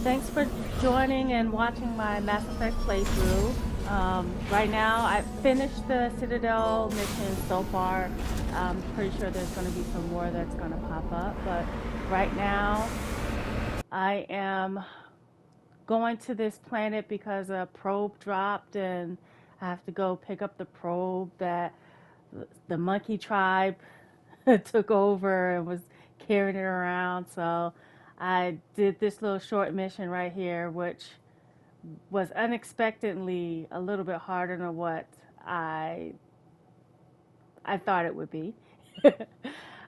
Thanks for joining and watching my Mass Effect playthrough. Right now, I finished the Citadel mission so far. I'm pretty sure there's going to be some more that's going to pop up, but right now, I am going to this planet because a probe dropped and I have to go pick up the probe that the monkey tribe took over and was carrying it around. So I did this little short mission right here, which was unexpectedly a little bit harder than what I thought it would be.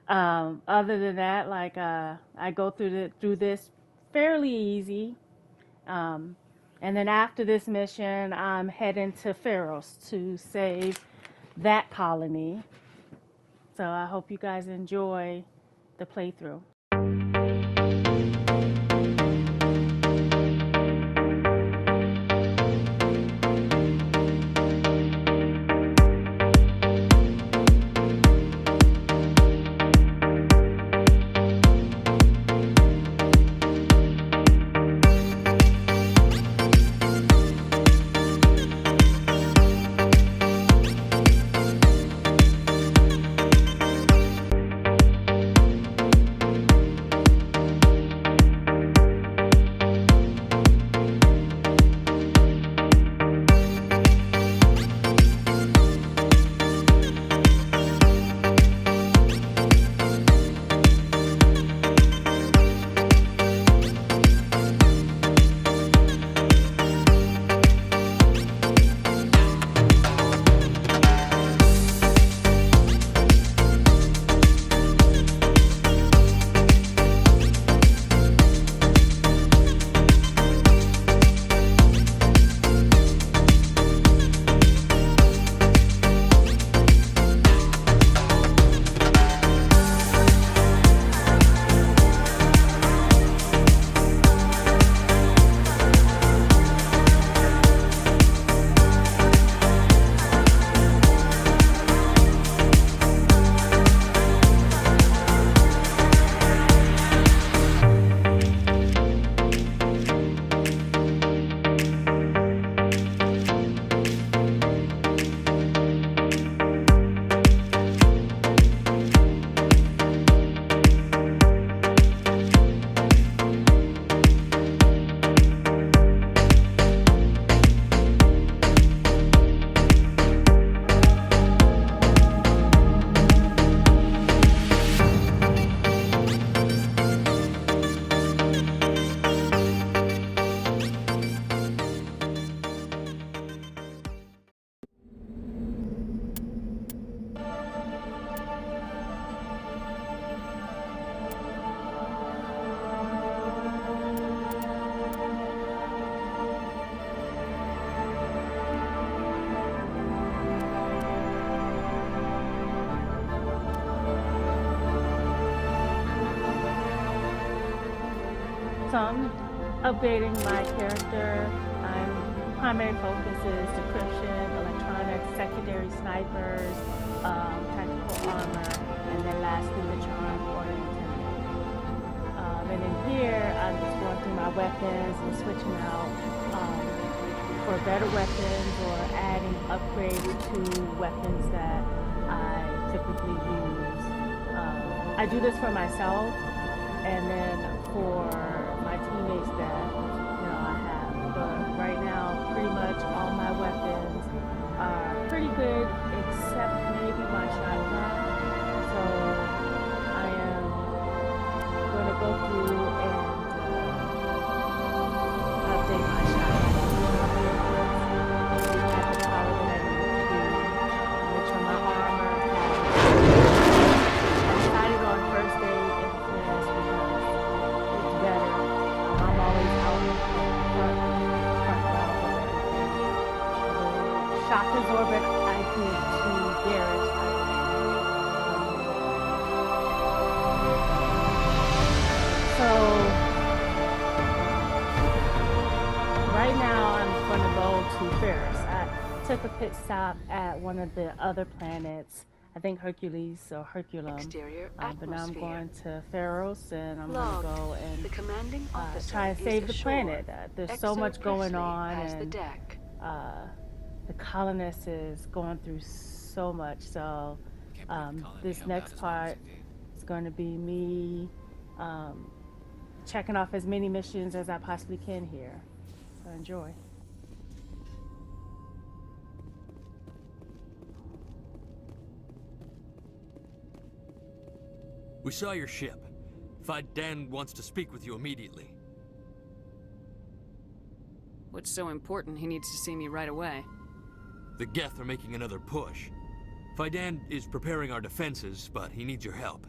Other than that, I go through this fairly easy. Um, and then after this mission, I'm heading to Feros to save that colony. So I hope you guys enjoy the playthrough. So I'm updating my character. Primary focus is decryption, electronics, secondary snipers, tactical armor, and then lastly the charm or intimidate. And in here, I'm just going through my weapons and switching out for better weapons or adding upgrades to weapons that I typically use. I do this for myself and then for my teammates that I have. But right now, pretty much all my weapons are pretty good, except maybe my shotgun. So I am going to go through and update my shotgun. At the power that I need to make sure my armor I decided on first aid and defense because it's better. I'm always out front of everything. The shock absorbent I did to Garrus. So right now I'm going to go to Feros. I took a pit stop at one of the other planets. I think Hercules or Herculum. Exterior But now I'm atmosphere. going to Feros, and I'm Logged. going to go and The commanding officer try and is save the ashore. planet. There's so much going Presley on, has and the deck. the colonist is going through so much. So this next part is going to be me checking off as many missions as I possibly can here. So enjoy. We saw your ship. Dan wants to speak with you immediately. What's so important he needs to see me right away? The Geth are making another push. Dan is preparing our defenses, but he needs your help.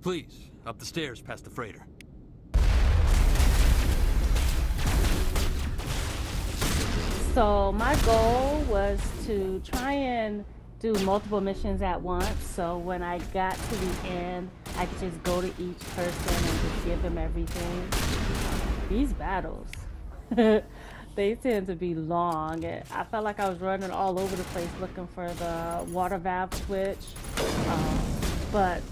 Please, up the stairs past the freighter. So my goal was to try and do multiple missions at once, so when I got to the end, I could just go to each person and just give them everything. These battles, they tend to be long. I felt like I was running all over the place looking for the water valve switch, but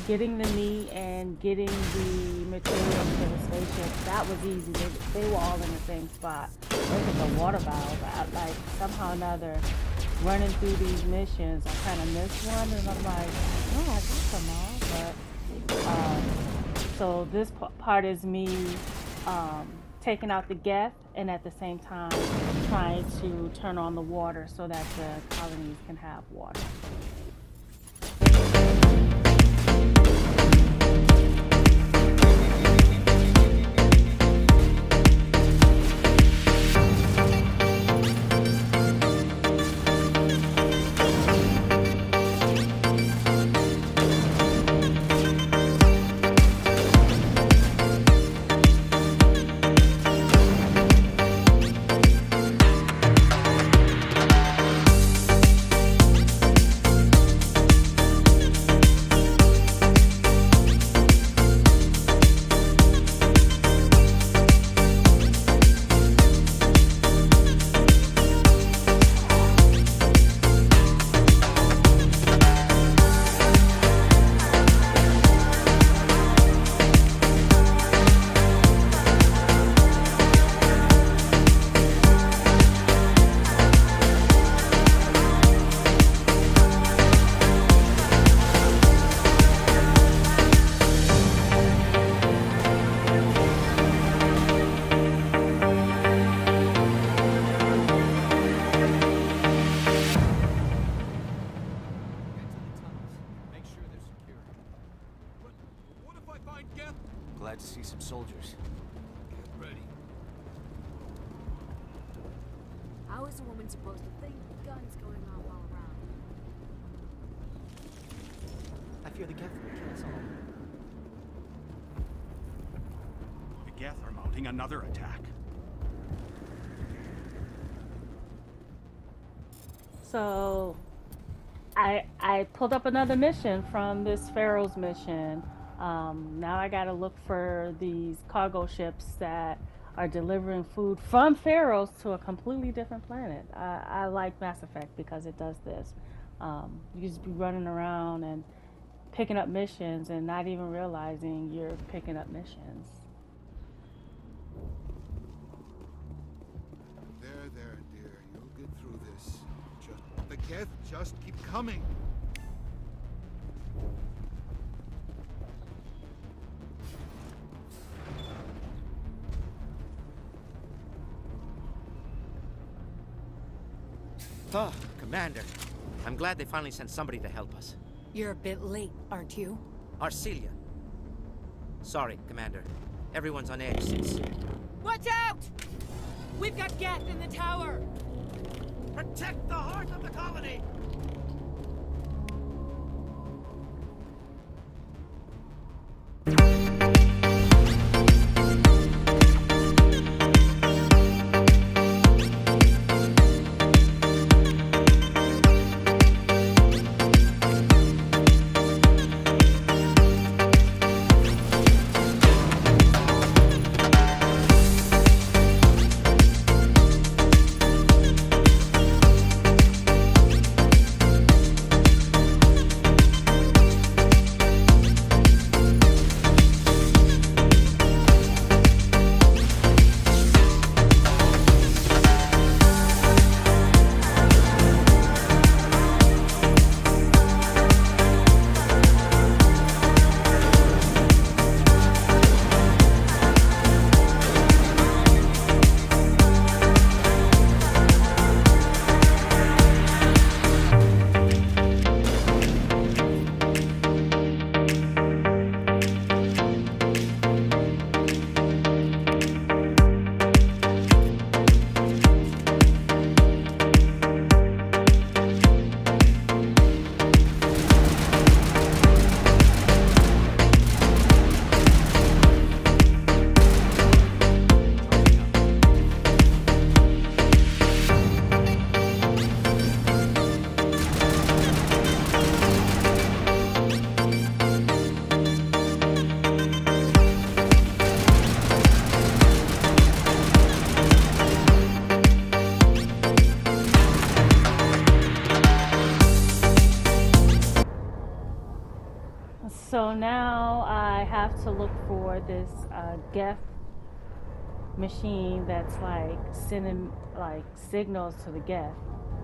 getting the meat and getting the materials for the spaceship, that was easy. They were all in the same spot. Look at the water valve. Like somehow or another, running through these missions, I kind of missed one, and I'm like, oh, I got them all. But so this part is me taking out the Geth, and at the same time trying to turn on the water so that the colonies can have water. Glad to see some soldiers. Get ready. How is a woman supposed to think with guns going off all around? I fear the Geth will kill us all. The Geth are mounting another attack. So I pulled up another mission from this Feros mission. Now I gotta look for these cargo ships that are delivering food from Feros to a completely different planet. I like Mass Effect because it does this. You just be running around and picking up missions and not even realizing you're picking up missions. There, dear. You'll get through this. The Geth just keep coming. Oh, Commander. I'm glad they finally sent somebody to help us. You're a bit late, aren't you? Arcelia. Sorry, Commander. Everyone's on edge since... Watch out! We've got Geth in the tower! Protect the heart of the colony! have to look for this Geth machine that's like sending like signals to the Geth.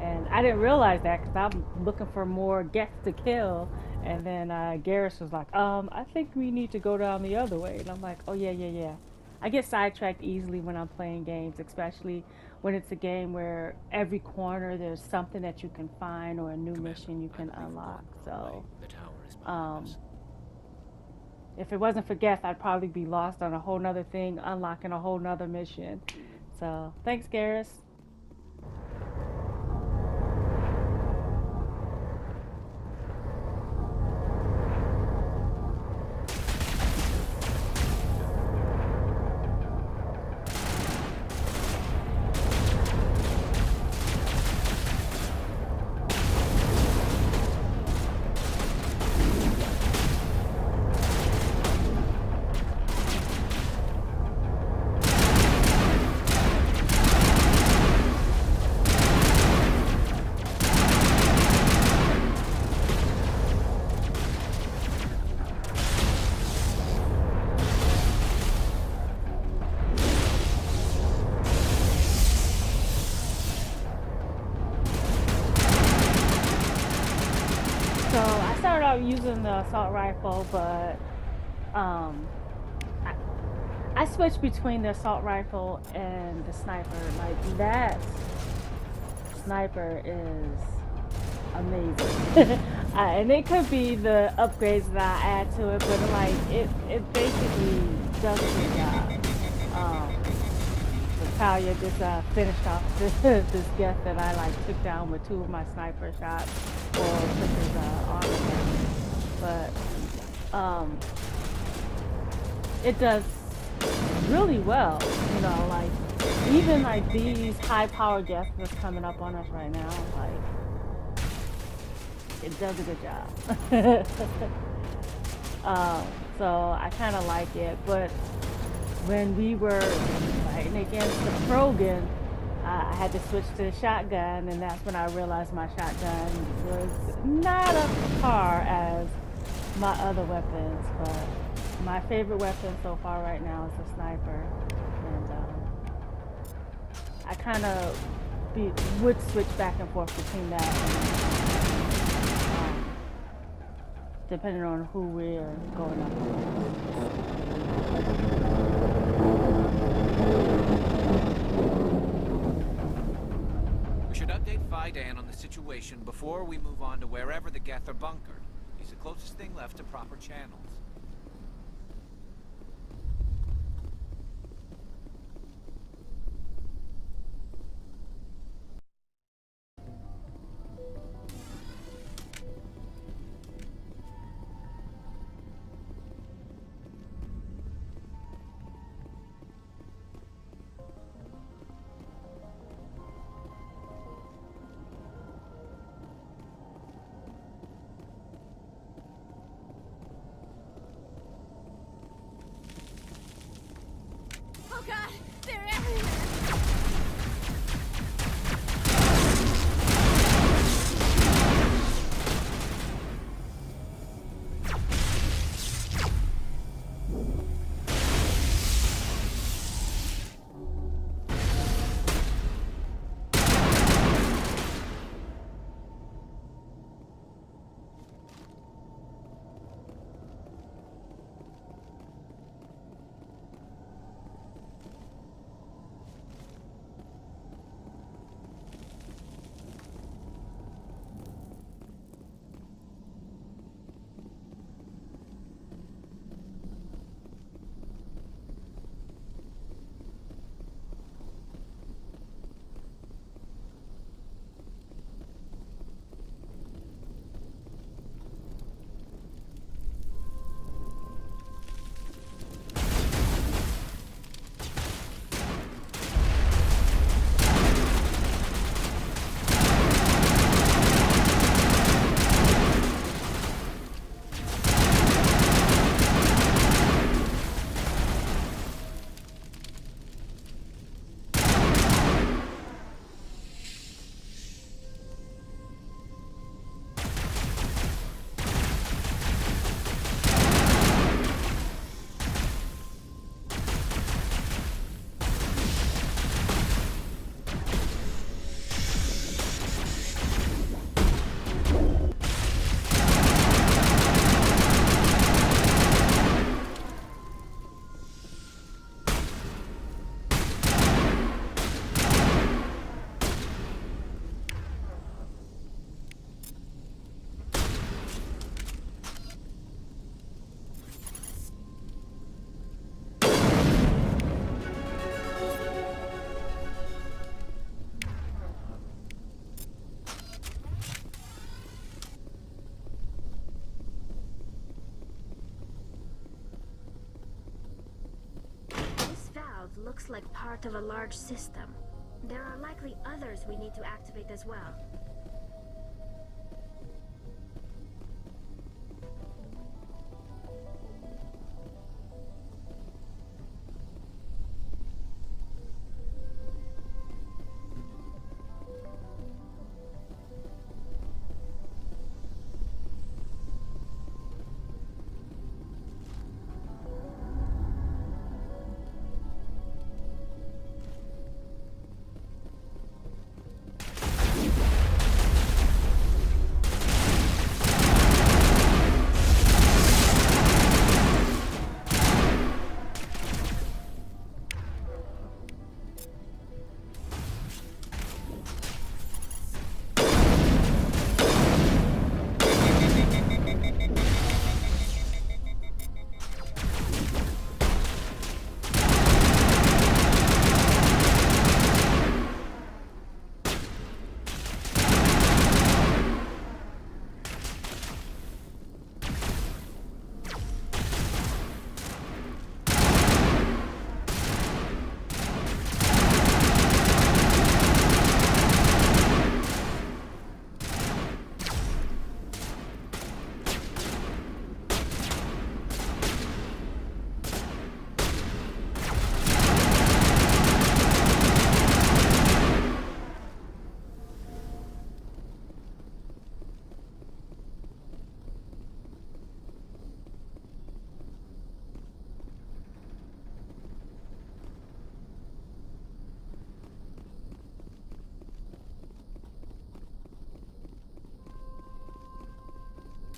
And I didn't realize that because I'm looking for more Geth to kill. And then Garrus was like, I think we need to go down the other way. And I'm like, oh, yeah, yeah, yeah. I get sidetracked easily when I'm playing games, especially when it's a game where every corner there's something that you can find or a new mission you can unlock. So, The tower is behind um, us. if it wasn't for Geth, I'd probably be lost on a whole nother thing, unlocking a whole nother mission. So, thanks, Garrus. So I started out using the assault rifle, but um, I, I switched between the assault rifle and the sniper. Like that sniper is amazing, and it could be the upgrades that I add to it, but like it basically does a good job. Talia just finished off this guest that I like took down with 2 of my sniper shots, or took his armor down. But it does really well, you know, like even like these high power guests that's coming up on us right now, like it does a good job. So I kind of like it, but when we were fighting against the Krogan, I had to switch to the shotgun, and that's when I realized my shotgun was not up to par as my other weapons. But my favorite weapon so far right now is the sniper, and I kind of would switch back and forth between that, depending on who we're going up against. We should update Fidan on the situation before we move on to wherever the Geth are bunkered. He's the closest thing left to proper channels. itself looks like part of a large system. There are likely others we need to activate as well.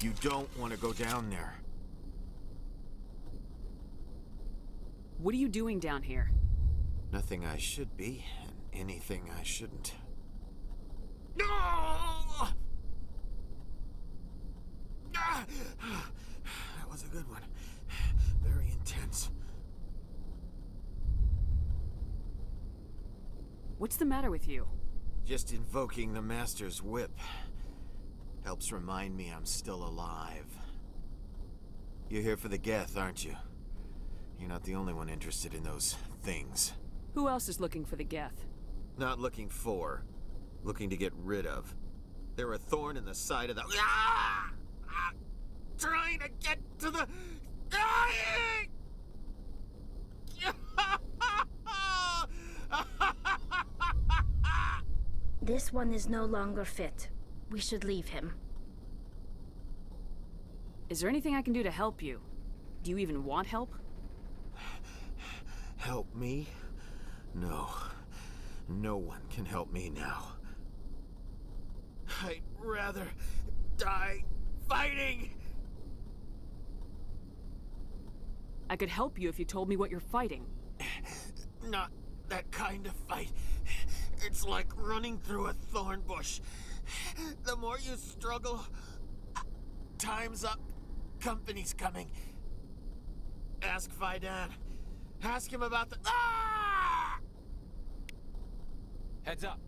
You don't want to go down there. What are you doing down here? Nothing I should be, and anything I shouldn't. No! Ah! That was a good one. Very intense. What's the matter with you? Just invoking the Master's whip helps remind me I'm still alive. You're here for the Geth, aren't you? You're not the only one interested in those things. Who else is looking for the Geth? Not looking for. Looking to get rid of. They're a thorn in the side of the... Ah! Ah! Trying to get to the... Dying! This one is no longer fit. We should leave him. Is there anything I can do to help you? Do you even want help? Help me? No. No one can help me now. I'd rather die fighting! I could help you if you told me what you're fighting. Not that kind of fight. It's like running through a thorn bush. The more you struggle, time's up. Company's coming. Ask Vidan. Ask him about the... Ah! Heads up.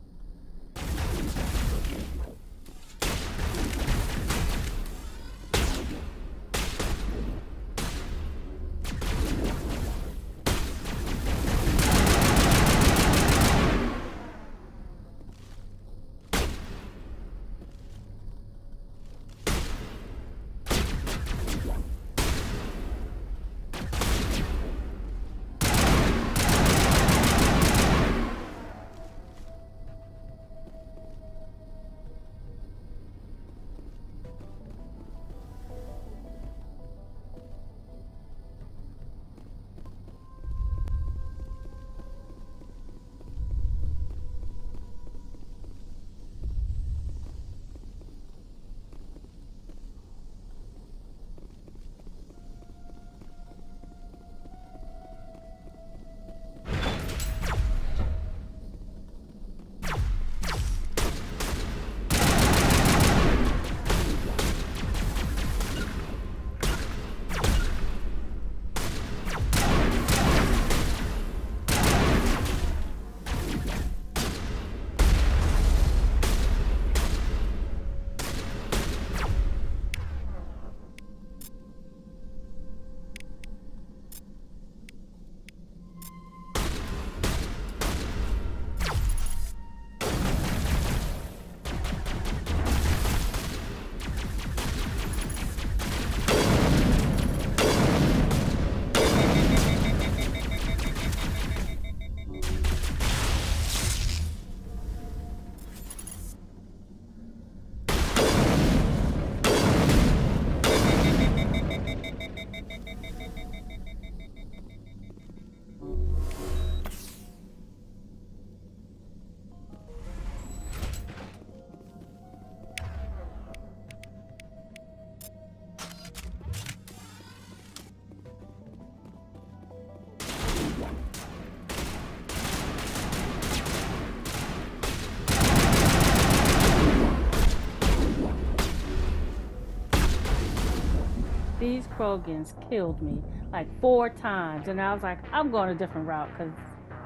these Krogans killed me like 4 times, and I was like, I'm going a different route because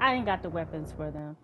I ain't got the weapons for them.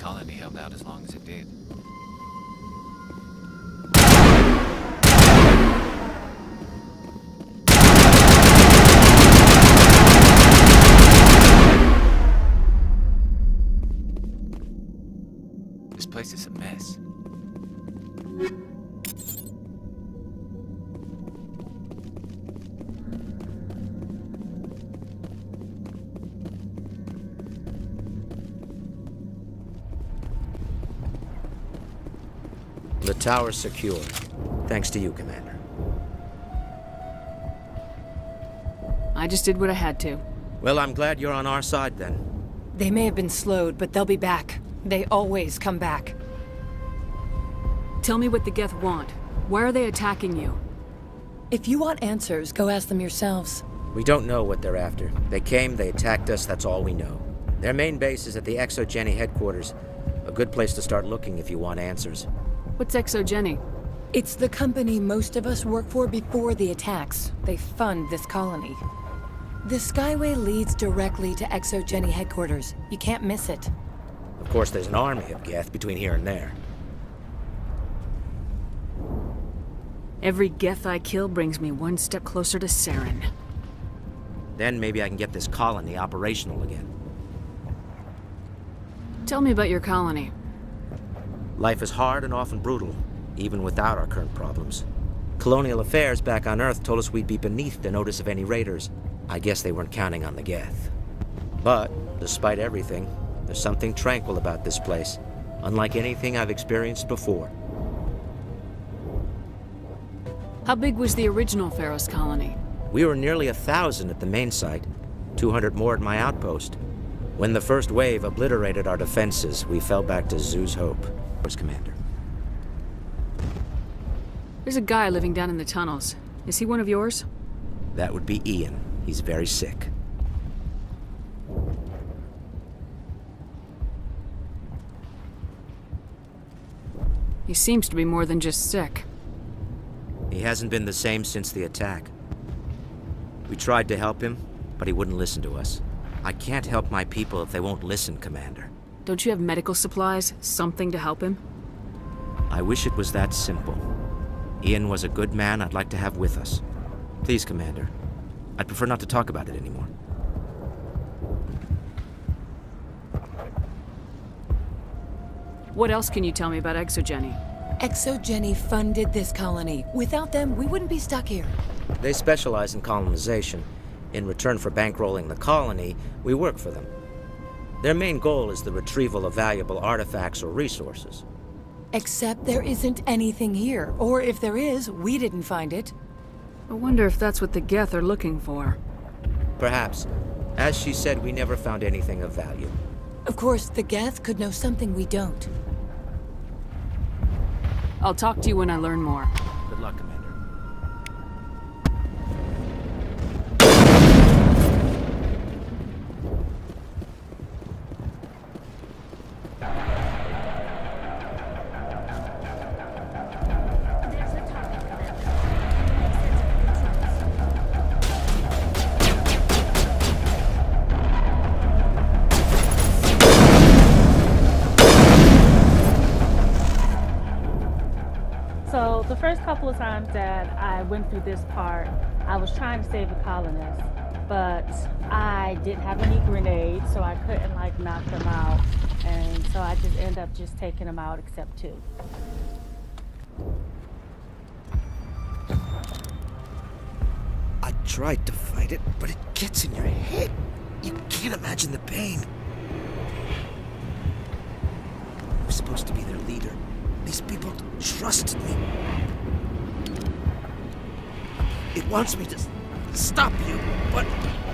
colony held out as long as it did. This place is a mess. The tower's secure. Thanks to you, Commander. I just did what I had to. Well, I'm glad you're on our side, then. They may have been slowed, but they'll be back. They always come back. Tell me what the Geth want. Why are they attacking you? If you want answers, go ask them yourselves. We don't know what they're after. They came, they attacked us, that's all we know. Their main base is at the Exogeny headquarters. A good place to start looking if you want answers. What's Exogeny? It's the company most of us work for before the attacks. They fund this colony. The Skyway leads directly to Exogeny headquarters. You can't miss it. Of course, there's an army of Geth between here and there. Every Geth I kill brings me one step closer to Saren. Then maybe I can get this colony operational again. Tell me about your colony. Life is hard and often brutal, even without our current problems. Colonial affairs back on Earth told us we'd be beneath the notice of any raiders. I guess they weren't counting on the Geth. But, despite everything, there's something tranquil about this place, unlike anything I've experienced before. How big was the original Feros colony? We were nearly 1,000 at the main site, 200 more at my outpost. When the first wave obliterated our defenses, we fell back to Zoo's Hope. Was Commander. There's a guy living down in the tunnels. Is he one of yours? That would be Ian. He's very sick. He seems to be more than just sick. He hasn't been the same since the attack. We tried to help him, but he wouldn't listen to us. I can't help my people if they won't listen, Commander. Don't you have medical supplies? Something to help him? I wish it was that simple. Ian was a good man I'd like to have with us. Please, Commander. I'd prefer not to talk about it anymore. What else can you tell me about Exogeny? Exogeny funded this colony. Without them, we wouldn't be stuck here. They specialize in colonization. In return for bankrolling the colony, we work for them. Their main goal is the retrieval of valuable artifacts or resources. Except there isn't anything here. Or if there is, we didn't find it. I wonder if that's what the Geth are looking for. Perhaps. As she said, we never found anything of value. Of course, the Geth could know something we don't. I'll talk to you when I learn more. Good luck, Commander. So the first couple of times that I went through this part, I was trying to save the colonists, but I didn't have any grenades, so I couldn't like knock them out, and so I just ended up just taking them out except two. I tried to fight it, but it gets in your head. You can't imagine the pain. I was supposed to be their leader. These people trusted me. It wants me to stop you, but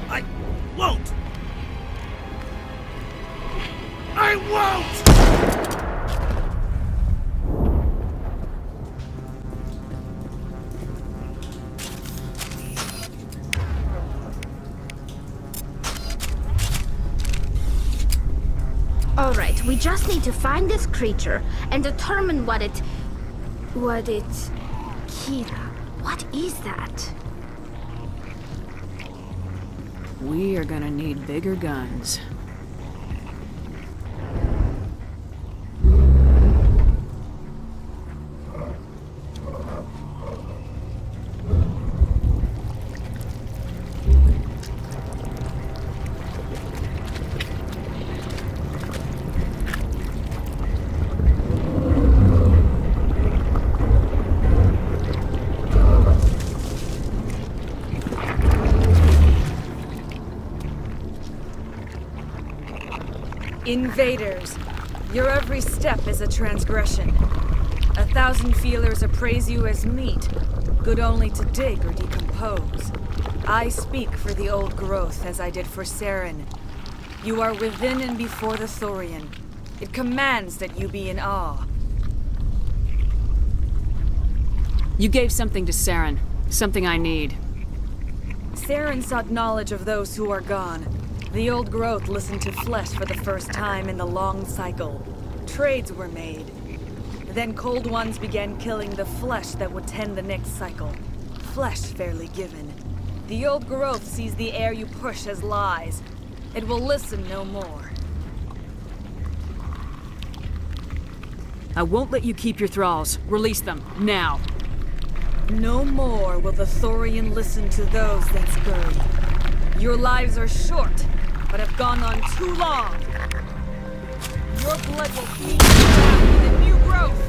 I won't. I won't! Alright, we just need to find this creature and determine what it... Kira, what is that? We are gonna need bigger guns. Invaders, your every step is a transgression. 1,000 feelers appraise you as meat, good only to dig or decompose. I speak for the old growth as I did for Saren. You are within and before the Thorian. It commands that you be in awe. You gave something to Saren. Something I need. Saren sought knowledge of those who are gone. The old growth listened to flesh for the first time in the long cycle. Trades were made. Then cold ones began killing the flesh that would tend the next cycle. Flesh fairly given. The old growth sees the air you push as lies. It will listen no more. I won't let you keep your thralls. Release them, now. No more will the Thorian listen to those that scurry. Your lives are short, but have gone on too long. Your blood will feed the new growth.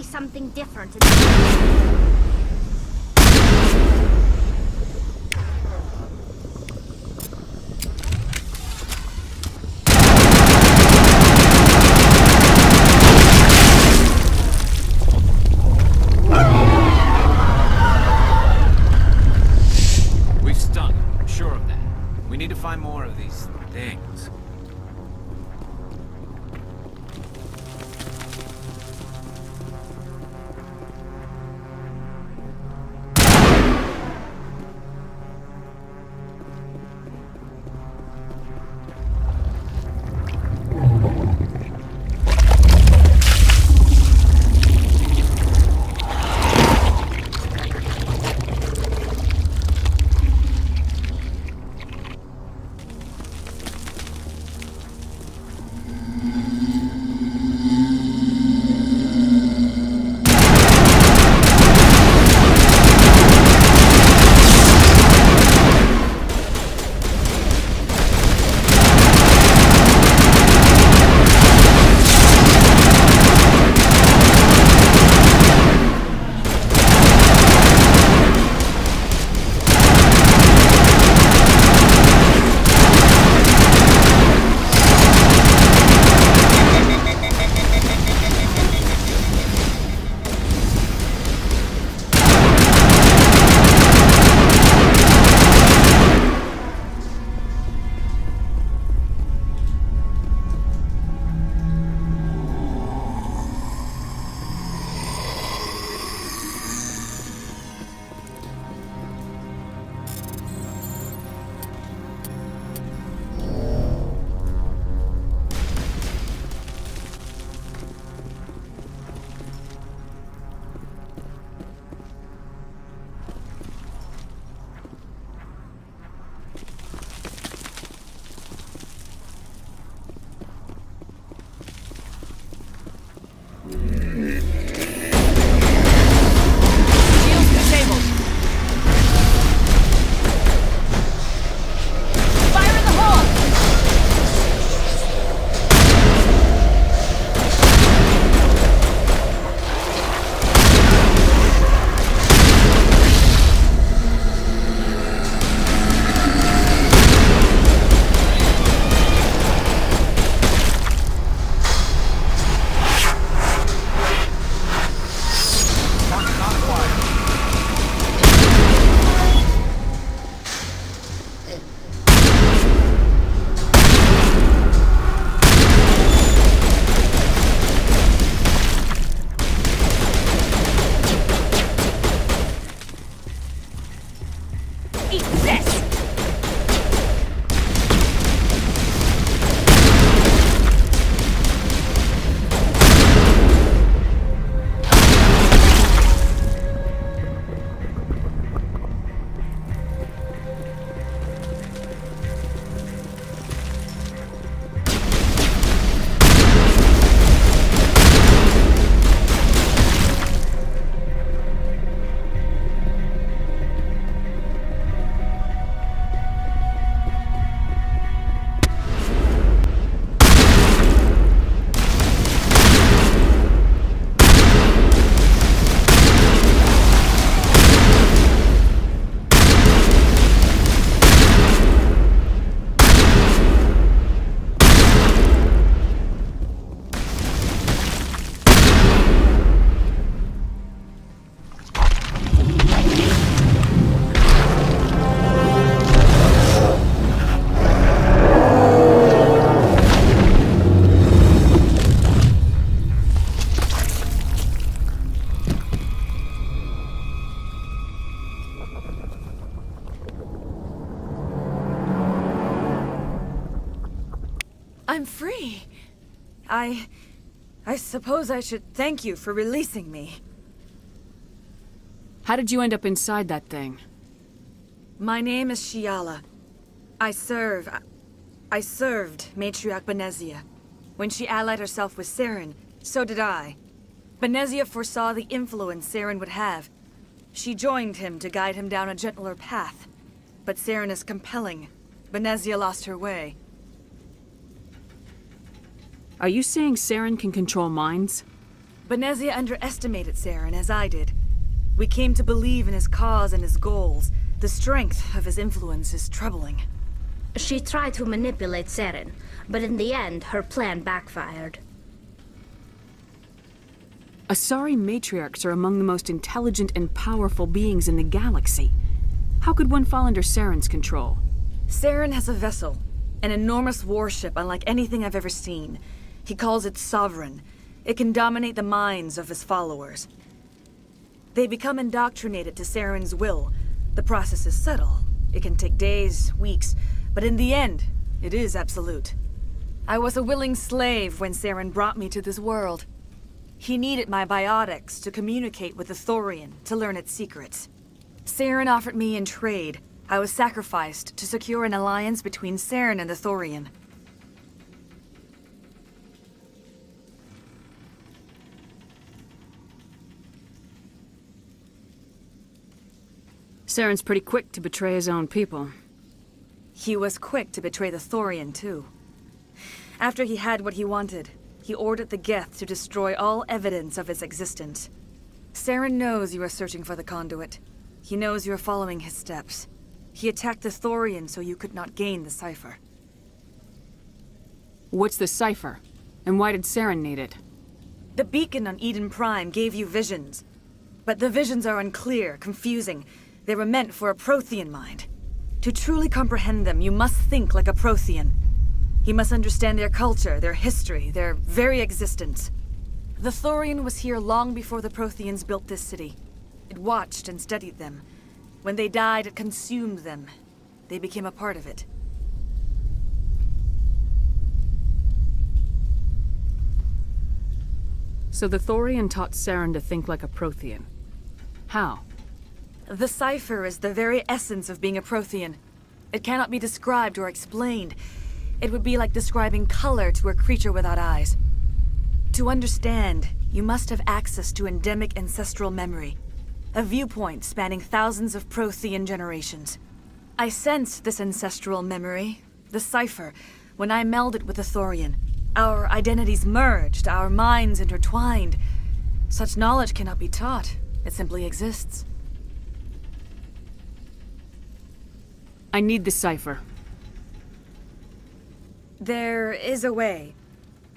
Something different. We've stung him, I'm sure of that. We need to find more of these things. I'm free. I suppose I should thank you for releasing me. How did you end up inside that thing? My name is Shiala. I served Matriarch Benezia. When she allied herself with Saren, so did I. Benezia foresaw the influence Saren would have. She joined him to guide him down a gentler path. But Saren is compelling. Benezia lost her way. Are you saying Saren can control minds? Benezia underestimated Saren, as I did. We came to believe in his cause and his goals. The strength of his influence is troubling. She tried to manipulate Saren, but in the end, her plan backfired. Asari matriarchs are among the most intelligent and powerful beings in the galaxy. How could one fall under Saren's control? Saren has a vessel, an enormous warship unlike anything I've ever seen. He calls it Sovereign. It can dominate the minds of his followers. They become indoctrinated to Saren's will. The process is subtle. It can take days, weeks, but in the end, it is absolute. I was a willing slave when Saren brought me to this world. He needed my biotics to communicate with the Thorian, to learn its secrets. Saren offered me in trade. I was sacrificed to secure an alliance between Saren and the Thorian. Saren's pretty quick to betray his own people. He was quick to betray the Thorian, too. After he had what he wanted, he ordered the Geth to destroy all evidence of its existence. Saren knows you are searching for the conduit. He knows you are following his steps. He attacked the Thorian so you could not gain the cipher. What's the cipher? And why did Saren need it? The beacon on Eden Prime gave you visions. But the visions are unclear, confusing. They were meant for a Prothean mind. To truly comprehend them, you must think like a Prothean. You must understand their culture, their history, their very existence. The Thorian was here long before the Protheans built this city. It watched and studied them. When they died, it consumed them. They became a part of it. So the Thorian taught Saren to think like a Prothean. How? The cipher is the very essence of being a Prothean. It cannot be described or explained. It would be like describing color to a creature without eyes. To understand, you must have access to endemic ancestral memory. A viewpoint spanning thousands of Prothean generations. I sensed this ancestral memory, the cipher, when I melded with the Thorian. Our identities merged, our minds intertwined. Such knowledge cannot be taught. It simply exists. I need the cipher. There is a way.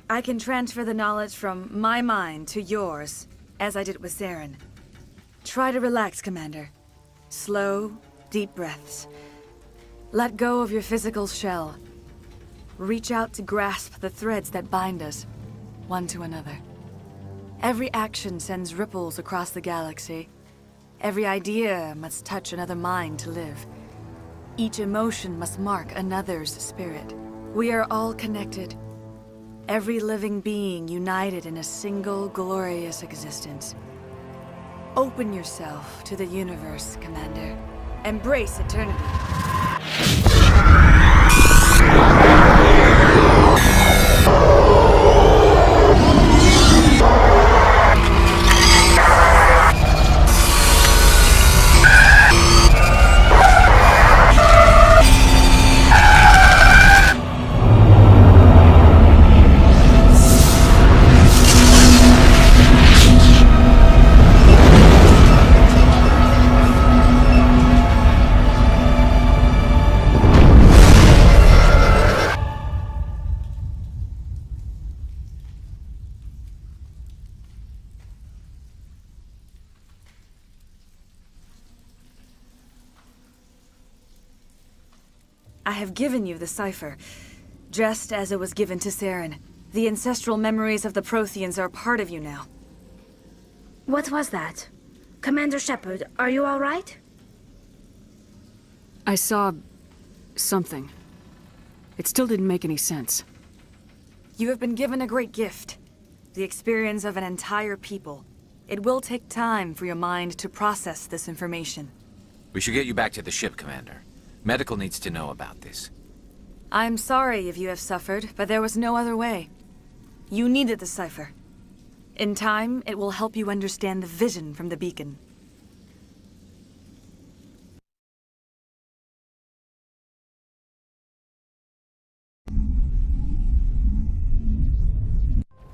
I can transfer the knowledge from my mind to yours, as I did with Saren. Try to relax, Commander. Slow, deep breaths. Let go of your physical shell. Reach out to grasp the threads that bind us, one to another. Every action sends ripples across the galaxy. Every idea must touch another mind to live. Each emotion must mark another's spirit. We are all connected. Every living being united in a single glorious existence. Open yourself to the universe, Commander. Embrace eternity. I have given you the cipher, just as it was given to Saren. The ancestral memories of the Protheans are part of you now. What was that? Commander Shepard, are you all right? I saw... something. It still didn't make any sense. You have been given a great gift. The experience of an entire people. It will take time for your mind to process this information. We should get you back to the ship, Commander. Medical needs to know about this. I'm sorry if you have suffered, but there was no other way. You needed the cipher. In time, it will help you understand the vision from the beacon.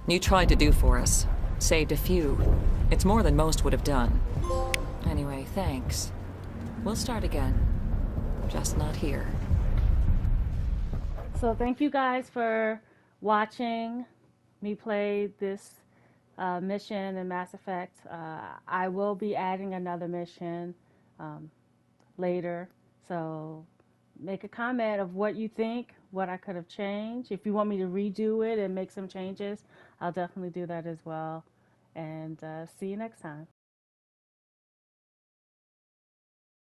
You tried to do for us. Saved a few. It's more than most would have done. Anyway, thanks. We'll start again. Just not here. So thank you guys for watching me play this mission in Mass Effect. I will be adding another mission later. So make a comment of what you think, what I could have changed. If you want me to redo it and make some changes, I'll definitely do that as well. And see you next time.